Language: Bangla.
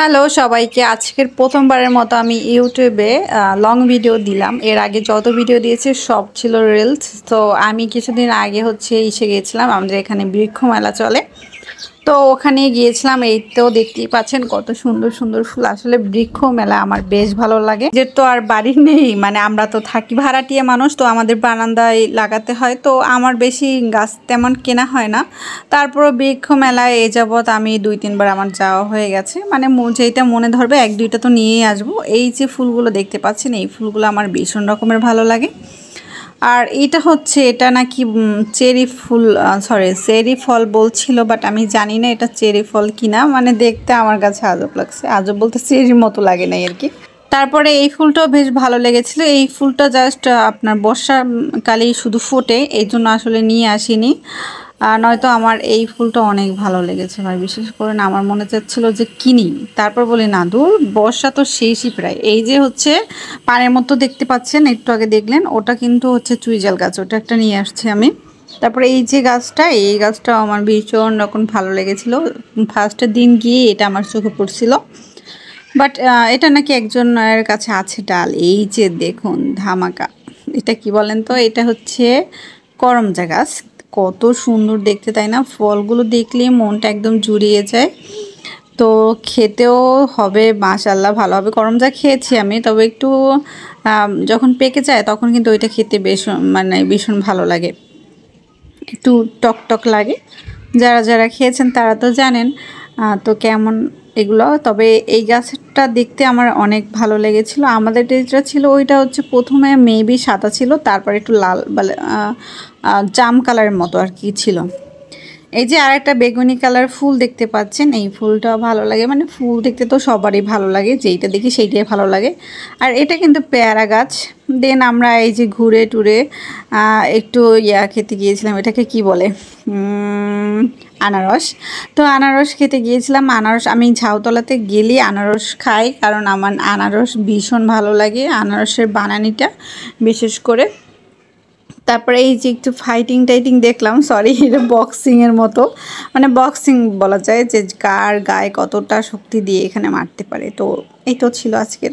হ্যালো সবাইকে, আজকের প্রথমবারের মতো আমি ইউটিউবে লং ভিডিও দিলাম। এর আগে যত ভিডিও দিয়েছি সব ছিল রিলস। তো আমি কিছুদিন আগে এসে গিয়েছিলাম, আমাদের এখানে বৃক্ষ মেলা চলে, তো ওখানে গিয়েছিলাম। এই তো দেখতেই পাচ্ছেন কত সুন্দর সুন্দর ফুল। আসলে বৃক্ষ মেলা আমার বেশ ভালো লাগে। যে তো আর বাড়ি নেই, মানে আমরা তো থাকি ভাড়াটিয়া মানুষ, তো আমাদের বারান্দায় লাগাতে হয়, তো আমার বেশি গাছ তেমন কেনা হয় না। তারপরও বৃক্ষ মেলায় এ যাবৎ আমি 2-3 বার আমার যাওয়া হয়ে গেছে। মানে যেইটা মনে ধরবে 1-2টা তো নিয়েই আসবো। এই যে ফুলগুলো দেখতে পাচ্ছেন, এই ফুলগুলো আমার ভীষণ রকমের ভালো লাগে। আর এটা নাকি চেরি ফুল, চেরি ফল বলছিল, বাট আমি জানি না এটা চেরি ফল কিনা। মানে দেখতে আমার কাছে আজব লাগছে, আজব বলতে চেরির মতো লাগে নাই আর কি। তারপরে এই ফুলটাও বেশ ভালো লেগেছিল। এই ফুলটা জাস্ট আপনার বর্ষাকালেই শুধু ফোটে, এই জন্য আসলে নিয়ে আসিনি। নয়তো আমার এই ফুলটা অনেক ভালো লেগেছে ভাই, বিশেষ করে না আমার মনে চাচ্ছিল যে কিনি, তারপর বলি না দূর, বর্ষা তো শেষই প্রায়। এই যে পানের মতো দেখতে পাচ্ছেন, একটু আগে দেখলেন, ওটা কিন্তু চুইঝাল গাছ, ওটা একটা নিয়ে আসছি আমি। তারপরে এই যে গাছটা, এই গাছটাও আমার ভীষণ রকম ভালো লেগেছিল। ফার্স্টের দিন গিয়ে এটা আমার চোখে পড়ছিল, বাট এটা নাকি একজনের কাছে আছে ডাল। এই যে দেখুন ধামাকা, এটা কি বলেন তো, এটা করমজা গাছ। কত সুন্দর দেখতে, তাই না? ফলগুলো দেখলে মনটা একদম জুড়িয়ে যায়। তো খেতেও হবে মাশাআল্লাহ, ভালো হবে। করমজা খেয়েছি আমি, তবে একটু যখন পেকে যায় তখন কিন্তু ওইটা খেতে বেশ মানে ভীষণ ভালো লাগে, একটু টক টক লাগে। যারা যারা খেয়েছেন তারা তো জানেন তো কেমন এগুলো। তবে এই গাছটা দেখতে আমার অনেক ভালো লেগেছিল। আমাদের যেটা ছিল ওইটা প্রথমে মেবি সাদা ছিল, তারপর একটু লাল জাম কালারের মতো আর কি ছিল। এই যে আরেকটা বেগুনি কালার ফুল দেখতে পাচ্ছেন, এই ফুলটাও ভালো লাগে। মানে ফুল দেখতে তো সবারই ভালো লাগে, যেইটা দেখি সেইটাই ভালো লাগে। আর এটা কিন্তু পেয়ারা গাছ। দেন আমরা এই যে ঘুরে টুরে একটু খেতে গিয়েছিলাম, এটাকে কি বলে, আনারস। তো আনারস খেতে গিয়েছিলাম। আনারস আমি ঝাউতলাতে গেলে আনারস খাই, কারণ আমার আনারস ভীষণ ভালো লাগে, আনারসের বানানিটা বিশেষ করে। তারপরে এই যে একটু ফাইটিং টাইটিং দেখলাম, সরি, এটা বক্সিংয়ের মতো, মানে বক্সিং বলা যায়, যে কার গায়ে কতটা শক্তি দিয়ে এখানে মারতে পারে। তো এই তো ছিল আজকের।